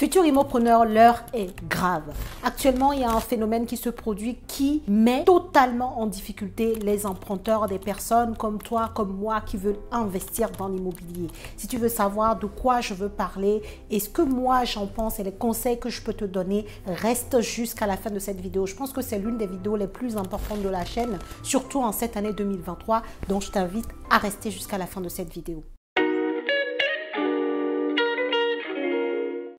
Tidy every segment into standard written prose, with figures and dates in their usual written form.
Futurs immopreneurs, l'heure est grave. Actuellement, il y a un phénomène qui se produit qui met totalement en difficulté les emprunteurs, des personnes comme toi, comme moi, qui veulent investir dans l'immobilier. Si tu veux savoir de quoi je veux parler et ce que moi j'en pense et les conseils que je peux te donner, reste jusqu'à la fin de cette vidéo. Je pense que c'est l'une des vidéos les plus importantes de la chaîne, surtout en cette année 2023. Donc, je t'invite à rester jusqu'à la fin de cette vidéo.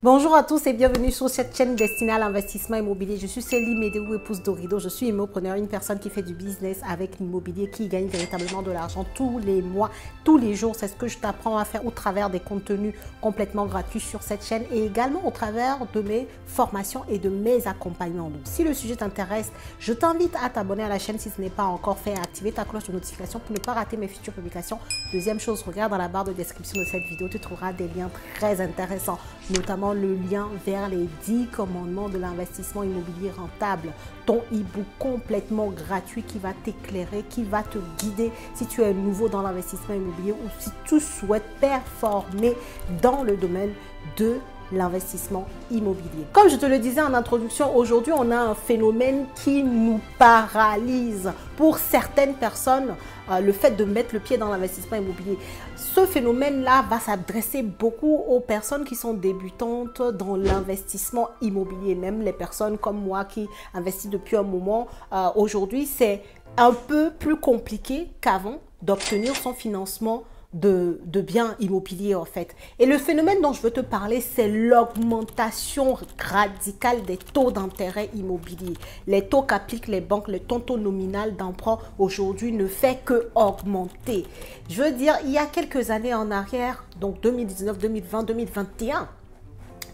Bonjour à tous et bienvenue sur cette chaîne destinée à l'investissement immobilier. Je suis Célie Médéou, épouse d'Orido. Je suis immopreneur, une personne qui fait du business avec l'immobilier, qui gagne véritablement de l'argent tous les mois, tous les jours. C'est ce que je t'apprends à faire au travers des contenus complètement gratuits sur cette chaîne et également au travers de mes formations et de mes accompagnements. Donc, si le sujet t'intéresse, je t'invite à t'abonner à la chaîne si ce n'est pas encore fait, à activer ta cloche de notification pour ne pas rater mes futures publications. Deuxième chose, regarde dans la barre de description de cette vidéo, tu trouveras des liens très intéressants, notamment le lien vers les 10 commandements de l'investissement immobilier rentable, ton e-book complètement gratuit qui va t'éclairer, qui va te guider si tu es nouveau dans l'investissement immobilier ou si tu souhaites performer dans le domaine de l'investissement immobilier. Comme je te le disais en introduction, aujourd'hui, on a un phénomène qui nous paralyse. Pour certaines personnes, le fait de mettre le pied dans l'investissement immobilier, ce phénomène-là va s'adresser beaucoup aux personnes qui sont débutantes dans l'investissement immobilier. Même les personnes comme moi qui investissent depuis un moment, aujourd'hui, c'est un peu plus compliqué qu'avant d'obtenir son financement de biens immobiliers en fait. Et le phénomène dont je veux te parler, c'est l'augmentation radicale des taux d'intérêt immobilier. Les taux qu'appliquent les banques, le taux nominal d'emprunt aujourd'hui ne fait que augmenter. Je veux dire, il y a quelques années en arrière, donc 2019, 2020, 2021,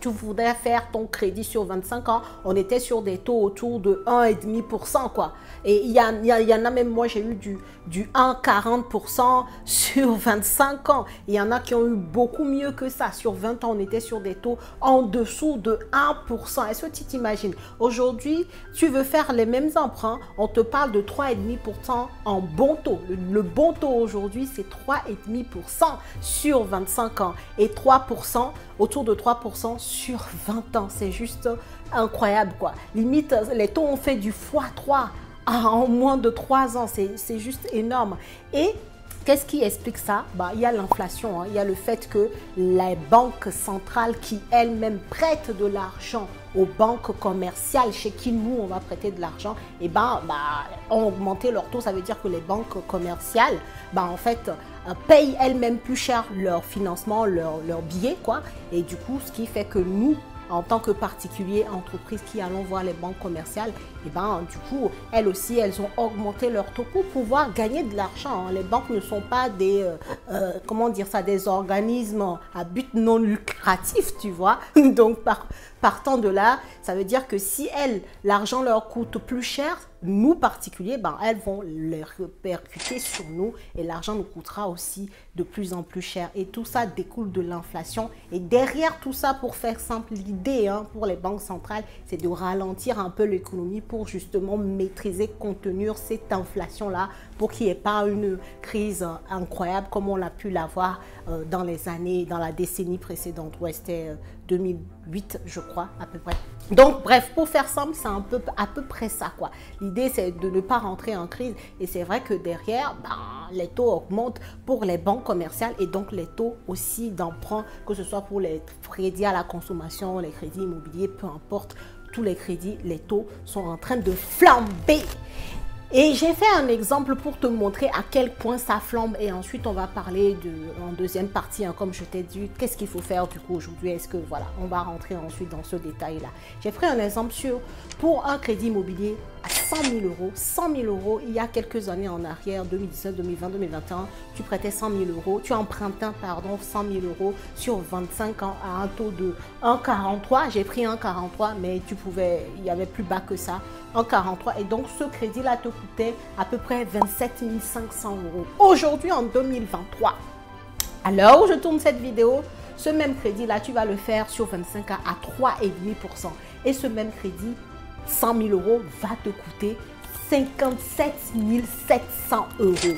tu voudrais faire ton crédit sur 25 ans, on était sur des taux autour de 1,5% quoi. Et il y en a même, moi j'ai eu du 1,40% sur 25 ans. Il y en a qui ont eu beaucoup mieux que ça. Sur 20 ans, on était sur des taux en dessous de 1%. Est-ce que tu t'imagines? Aujourd'hui, tu veux faire les mêmes emprunts, on te parle de 3,5% en bon taux. Le bon taux aujourd'hui, c'est 3,5% sur 25 ans et 3%, autour de 3% sur 20 ans. C'est juste incroyable quoi. Limite, les taux ont fait du x3 en moins de 3 ans. C'est juste énorme. Et qu'est-ce qui explique ça? Il y a l'inflation, hein. Il y a le fait que les banques centrales qui elles-mêmes prêtent de l'argent aux banques commerciales chez qui nous on va prêter de l'argent, et ont augmenté leur taux. Ça veut dire que les banques commerciales en fait payent elles-mêmes plus cher leur financement, leur billet quoi. Et du coup, ce qui fait que nous, en tant que particuliers, entreprises qui allons voir les banques commerciales, du coup, elles aussi, elles ont augmenté leur taux pour pouvoir gagner de l'argent. Les banques ne sont pas des, comment dire ça, des organismes à but non lucratif, tu vois. Donc, partant de là, ça veut dire que si l'argent leur coûte plus cher, nous particuliers, elles vont les répercuter sur nous et l'argent nous coûtera aussi de plus en plus cher. Et tout ça découle de l'inflation. Et derrière tout ça, pour faire simple, l'idée pour les banques centrales, c'est de ralentir un peu l'économie pour justement maîtriser, contenir cette inflation-là pour qu'il n'y ait pas une crise incroyable comme on l'a pu l'avoir dans la décennie précédente. Ouais, c'était 2008, je crois, à peu près. Donc, bref, pour faire simple, c'est à peu près ça, quoi. L'idée, c'est de ne pas rentrer en crise. Et c'est vrai que derrière, les taux augmentent pour les banques commerciales et donc les taux aussi d'emprunt, que ce soit pour les crédits à la consommation, les crédits immobiliers, peu importe, tous les crédits, les taux sont en train de flamber. Et j'ai fait un exemple pour te montrer à quel point ça flambe et ensuite on va parler en deuxième partie, comme je t'ai dit, qu'est-ce qu'il faut faire du coup aujourd'hui. Est-ce que voilà, on va rentrer ensuite dans ce détail-là. J'ai pris un exemple pour un crédit immobilier à 100 000 euros. 100 000 euros, il y a quelques années en arrière, 2019, 2020, 2021, tu prêtais 100 000 euros, tu empruntais 100 000 euros sur 25 ans à un taux de 1,43. J'ai pris 1,43, mais il y avait plus bas que ça, 1,43. Et donc, ce crédit-là te coûtait à peu près 27 500 euros. Aujourd'hui, en 2023, à l'heure où je tourne cette vidéo, ce même crédit-là, tu vas le faire sur 25 ans à 3,5%. Et ce même crédit, 100 000 euros va te coûter 57 700 euros.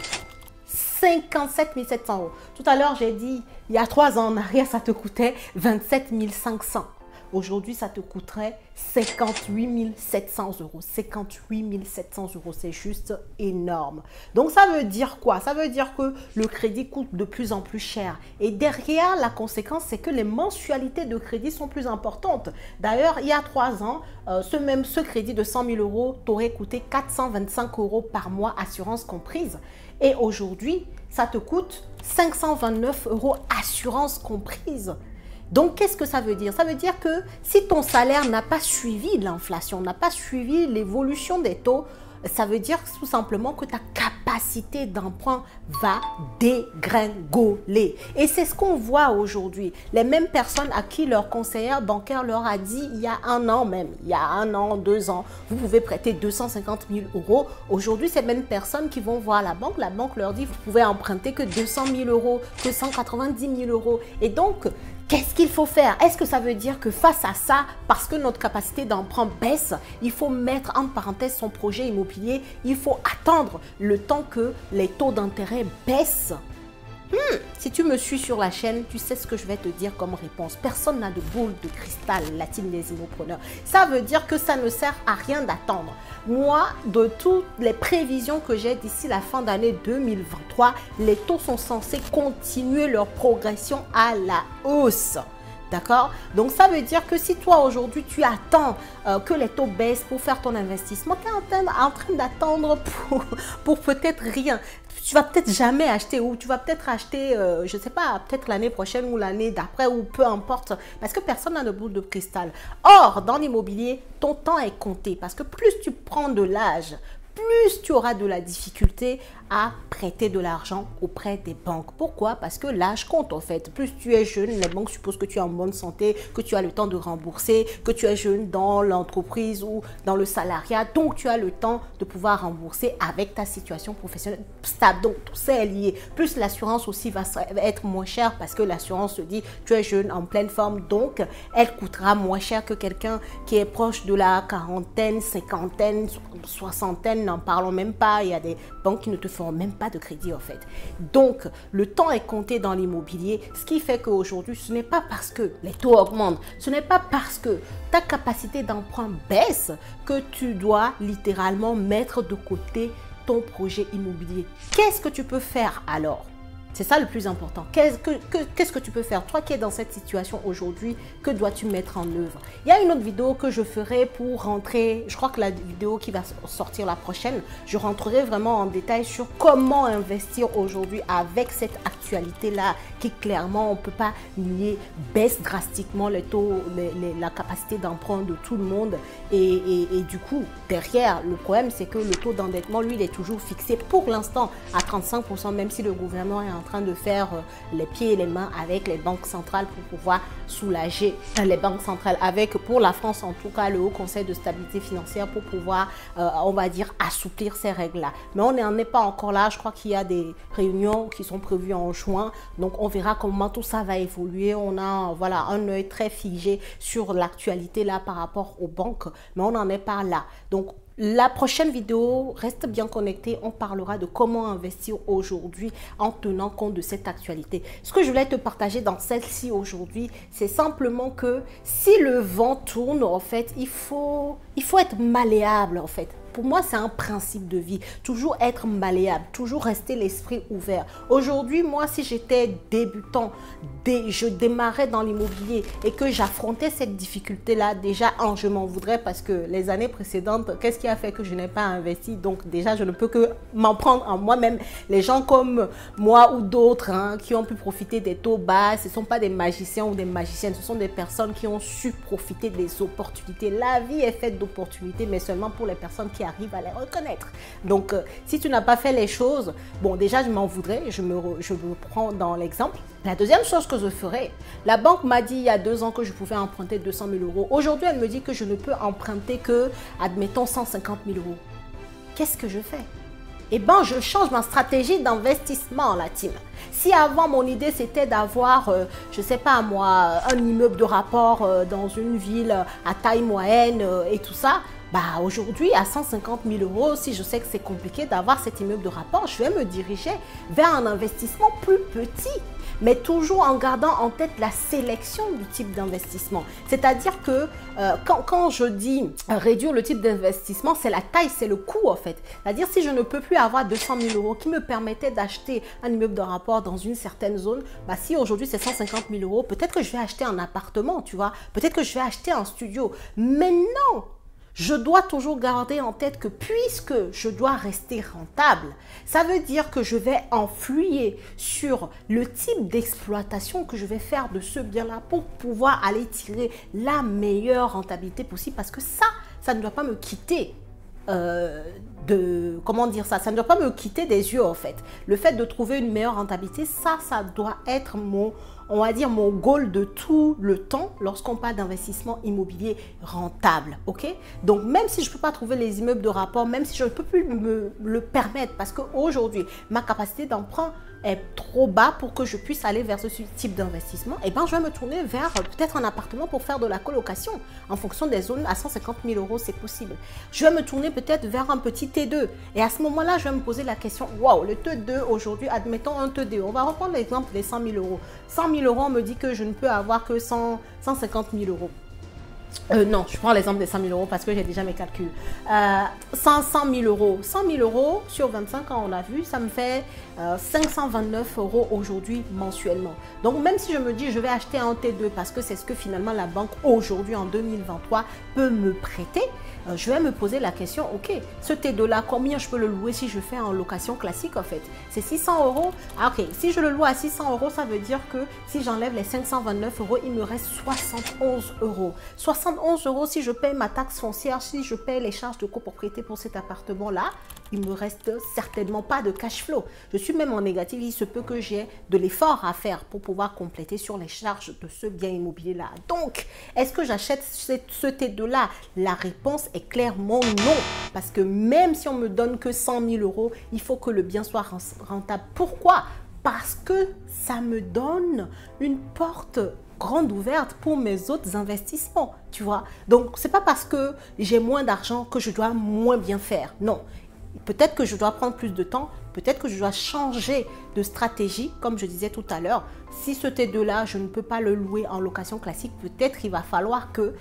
57 700 euros. Tout à l'heure, j'ai dit, il y a 3 ans en arrière, ça te coûtait 27 500. aujourd'hui, ça te coûterait 58 700 euros. 58 700 euros, c'est juste énorme. Donc, ça veut dire quoi? Ça veut dire que le crédit coûte de plus en plus cher. Et derrière, la conséquence, c'est que les mensualités de crédit sont plus importantes. D'ailleurs, il y a 3 ans, ce crédit de 100 000 euros t'aurait coûté 425 euros par mois, assurance comprise. Et aujourd'hui, ça te coûte 529 euros, assurance comprise. Donc, qu'est-ce que ça veut dire? Ça veut dire que si ton salaire n'a pas suivi l'inflation, n'a pas suivi l'évolution des taux, ça veut dire tout simplement que ta capacité d'emprunt va dégringoler. Et c'est ce qu'on voit aujourd'hui. Les mêmes personnes à qui leur conseillère bancaire leur a dit il y a 1 an même, il y a 1 an, 2 ans, vous pouvez prêter 250 000 euros. Aujourd'hui, ces mêmes personnes qui vont voir la banque leur dit vous pouvez emprunter que 200 000 euros, que 190 000 euros. Et donc, qu'est-ce qu'il faut faire? Est-ce que ça veut dire que face à ça, parce que notre capacité d'emprunt baisse, il faut mettre en parenthèse son projet immobilier, il faut attendre le temps que les taux d'intérêt baissent? Si tu me suis sur la chaîne, tu sais ce que je vais te dire comme réponse. Personne n'a de boule de cristal, la team des immopreneurs. Ça veut dire que ça ne sert à rien d'attendre. Moi, de toutes les prévisions que j'ai d'ici la fin d'année 2023, les taux sont censés continuer leur progression à la hausse. D'accord? Donc, ça veut dire que si toi, aujourd'hui, tu attends que les taux baissent pour faire ton investissement, tu es en train d'attendre pour peut-être rien. Tu vas peut-être jamais acheter ou tu vas peut-être acheter, je ne sais pas, peut-être l'année prochaine ou l'année d'après ou peu importe. Parce que personne n'a de boule de cristal. Or, dans l'immobilier, ton temps est compté parce que plus tu prends de l'âge, plus tu auras de la difficulté à prêter de l'argent auprès des banques. Pourquoi? Parce que l'âge compte en fait. Plus tu es jeune, les banques supposent que tu es en bonne santé, que tu as le temps de rembourser, que tu es jeune dans l'entreprise ou dans le salariat. Donc, tu as le temps de pouvoir rembourser avec ta situation professionnelle stable. Donc, tout ça est lié. Plus l'assurance aussi va être moins chère parce que l'assurance se dit tu es jeune, en pleine forme. Donc, elle coûtera moins cher que quelqu'un qui est proche de la quarantaine, cinquantaine, soixantaine. N'en parlons même pas. Il y a des banques qui ne te font même pas de crédit en fait. Donc, le temps est compté dans l'immobilier, ce qui fait qu'aujourd'hui, ce n'est pas parce que les taux augmentent, ce n'est pas parce que ta capacité d'emprunt baisse que tu dois littéralement mettre de côté ton projet immobilier. Qu'est-ce que tu peux faire alors? C'est ça le plus important. Qu'est-ce que tu peux faire? Toi qui es dans cette situation aujourd'hui, que dois-tu mettre en œuvre? Il y a une autre vidéo que je ferai pour rentrer, je crois que la vidéo qui va sortir la prochaine, je rentrerai vraiment en détail sur comment investir aujourd'hui avec cette actualité-là qui clairement, on ne peut pas nier, baisse drastiquement les taux, la capacité d'emprunt de tout le monde. Et du coup, derrière, le problème, c'est que le taux d'endettement, lui, il est toujours fixé pour l'instant à 35%, même si le gouvernement est en train de faire les pieds et les mains avec les banques centrales pour pouvoir soulager les banques centrales, avec pour la France en tout cas le Haut Conseil de stabilité financière pour pouvoir on va dire assouplir ces règles là. Mais on n'en est pas encore là. Je crois qu'il y a des réunions qui sont prévues en juin, donc on verra comment tout ça va évoluer. On a voilà un œil très figé sur l'actualité là par rapport aux banques, mais on n'en est pas là. Donc la prochaine vidéo, reste bien connecté, on parlera de comment investir aujourd'hui en tenant compte de cette actualité. Ce que je voulais te partager dans celle-ci aujourd'hui, c'est simplement que si le vent tourne, en fait, il faut être malléable en fait. Pour moi, c'est un principe de vie. Toujours être malléable, toujours rester l'esprit ouvert. Aujourd'hui, moi, si j'étais débutant, je démarrais dans l'immobilier et que j'affrontais cette difficulté-là, déjà, je m'en voudrais parce que les années précédentes, qu'est-ce qui a fait que je n'ai pas investi? Donc, déjà, je ne peux que m'en prendre en moi-même. Les gens comme moi ou d'autres qui ont pu profiter des taux bas, ce ne sont pas des magiciens ou des magiciennes, ce sont des personnes qui ont su profiter des opportunités. La vie est faite d'opportunités, mais seulement pour les personnes qui arrive à les reconnaître. Donc, si tu n'as pas fait les choses, bon, déjà, je m'en voudrais, je me prends dans l'exemple. La deuxième chose que je ferais, la banque m'a dit il y a 2 ans que je pouvais emprunter 200 000 euros. Aujourd'hui, elle me dit que je ne peux emprunter que, admettons, 150 000 euros. Qu'est-ce que je fais? Eh bien, je change ma stratégie d'investissement, la team. Si avant, mon idée, c'était d'avoir, je ne sais pas moi, un immeuble de rapport dans une ville à taille moyenne et tout ça, bah aujourd'hui, à 150 000 euros, si je sais que c'est compliqué d'avoir cet immeuble de rapport, je vais me diriger vers un investissement plus petit. mais toujours en gardant en tête la sélection du type d'investissement. C'est-à-dire que quand je dis réduire le type d'investissement, c'est la taille, c'est le coût en fait. C'est-à-dire si je ne peux plus avoir 200 000 euros qui me permettaient d'acheter un immeuble de rapport dans une certaine zone, bah si aujourd'hui c'est 150 000 euros, peut-être que je vais acheter un appartement, tu vois, peut-être que je vais acheter un studio. Mais non, je dois toujours garder en tête que puisque je dois rester rentable, ça veut dire que je vais influer sur le type d'exploitation que je vais faire de ce bien-là pour pouvoir aller tirer la meilleure rentabilité possible parce que ça ne doit pas me quitter. Comment dire ça ne doit pas me quitter des yeux en fait. Le fait de trouver une meilleure rentabilité, ça doit être on va dire mon goal de tout le temps lorsqu'on parle d'investissement immobilier rentable, ok? Donc même si je ne peux pas trouver les immeubles de rapport, même si je ne peux plus me le permettre parce qu'aujourd'hui ma capacité d'emprunt est trop bas pour que je puisse aller vers ce type d'investissement, et ben je vais me tourner vers peut-être un appartement pour faire de la colocation en fonction des zones. À 150 000 euros c'est possible. Je vais me tourner peut-être vers un petit T2 et à ce moment-là je vais me poser la question, waouh, le T2 aujourd'hui, admettons un T2, on va reprendre l'exemple des 100 000 euros. 100 000 euros, on me dit que je ne peux avoir que 150 000 euros. Non, je prends l'exemple des 100 000 euros parce que j'ai déjà mes calculs. 100 000 euros. 100 000 euros sur 25 ans, on l'a vu, ça me fait 529 euros aujourd'hui mensuellement. Donc même si je me dis je vais acheter un T2 parce que c'est ce que finalement la banque aujourd'hui en 2023 peut me prêter, je vais me poser la question, ok, ce T2 là, combien je peux le louer si je fais en location classique en fait? C'est 600 euros. Ah, ok, si je le loue à 600 euros, ça veut dire que si j'enlève les 529 euros, il me reste 71 euros. 71 euros, si je paye ma taxe foncière, si je paye les charges de copropriété pour cet appartement-là, il me reste certainement pas de cash flow. Je suis même en négatif, il se peut que j'ai de l'effort à faire pour pouvoir compléter sur les charges de ce bien immobilier-là. Donc, est-ce que j'achète ce T2-là? La réponse est clairement non. Parce que même si on me donne que 100 000 euros, il faut que le bien soit rentable. Pourquoi? Parce que ça me donne une porte grande ouverte pour mes autres investissements, tu vois. Donc, c'est pas parce que j'ai moins d'argent que je dois moins bien faire. Non. Peut-être que je dois prendre plus de temps, peut-être que je dois changer de stratégie, comme je disais tout à l'heure. Si ce T2-là, je ne peux pas le louer en location classique, peut-être il va falloir que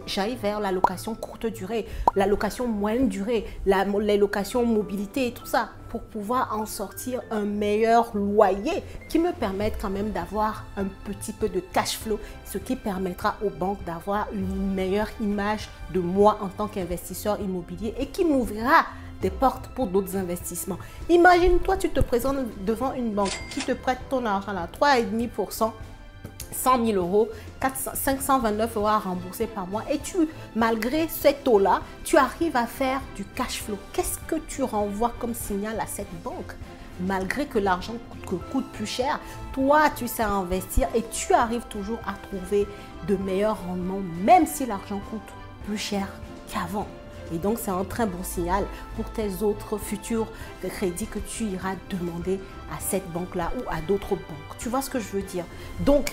j'aille vers la location courte durée, la location moyenne durée, les locations mobilité et tout ça, pour pouvoir en sortir un meilleur loyer qui me permette quand même d'avoir un petit peu de cash flow, ce qui permettra aux banques d'avoir une meilleure image de moi en tant qu'investisseur immobilier et qui m'ouvrira des portes pour d'autres investissements. Imagine-toi, tu te présentes devant une banque qui te prête ton argent à 3,5%, 100 000 euros, 529 euros à rembourser par mois et malgré ces taux-là, tu arrives à faire du cash flow. Qu'est-ce que tu renvoies comme signal à cette banque? Malgré que l'argent coûte plus cher, toi, tu sais investir et tu arrives toujours à trouver de meilleurs rendements, même si l'argent coûte plus cher qu'avant. Et donc, c'est un très bon signal pour tes autres futurs crédits que tu iras demander à cette banque-là ou à d'autres banques. Tu vois ce que je veux dire? Donc,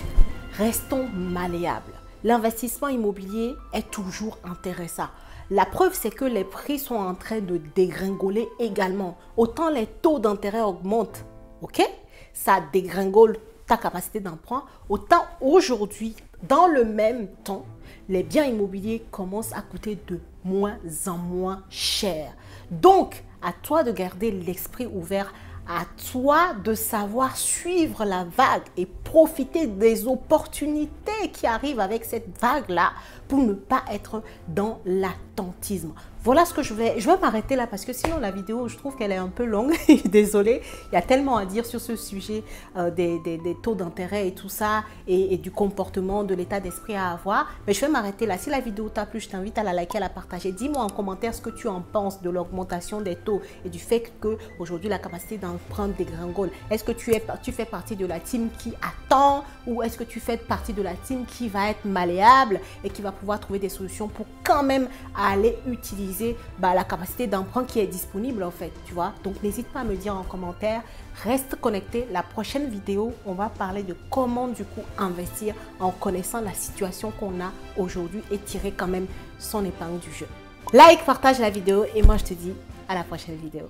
restons malléables. L'investissement immobilier est toujours intéressant. La preuve, c'est que les prix sont en train de dégringoler également. Autant les taux d'intérêt augmentent, ok? Ça dégringole ta capacité d'emprunt. Autant aujourd'hui, dans le même temps, les biens immobiliers commencent à coûter de moins en moins cher. Donc, à toi de garder l'esprit ouvert, à toi de savoir suivre la vague et profiter des opportunités qui arrivent avec cette vague-là pour ne pas être dans l'attentisme. Voilà ce que je vais m'arrêter là parce que sinon la vidéo, je trouve qu'elle est un peu longue. Désolée, il y a tellement à dire sur ce sujet des taux d'intérêt et tout ça et du comportement, de l'état d'esprit à avoir. Mais je vais m'arrêter là. Si la vidéo t'a plu, je t'invite à la liker, à la partager. Dis-moi en commentaire ce que tu en penses de l'augmentation des taux et du fait qu'aujourd'hui la capacité d'emprunt dégringole. Est-ce que tu fais partie de la team qui attend ou est-ce que tu fais partie de la team qui va être malléable et qui va pouvoir trouver des solutions pour quand même aller utiliser la capacité d'emprunt qui est disponible en fait, tu vois. Donc n'hésite pas à me dire en commentaire, reste connecté. La prochaine vidéo, on va parler de comment du coup investir en connaissant la situation qu'on a aujourd'hui et tirer quand même son épingle du jeu. Like, partage la vidéo et moi je te dis à la prochaine vidéo.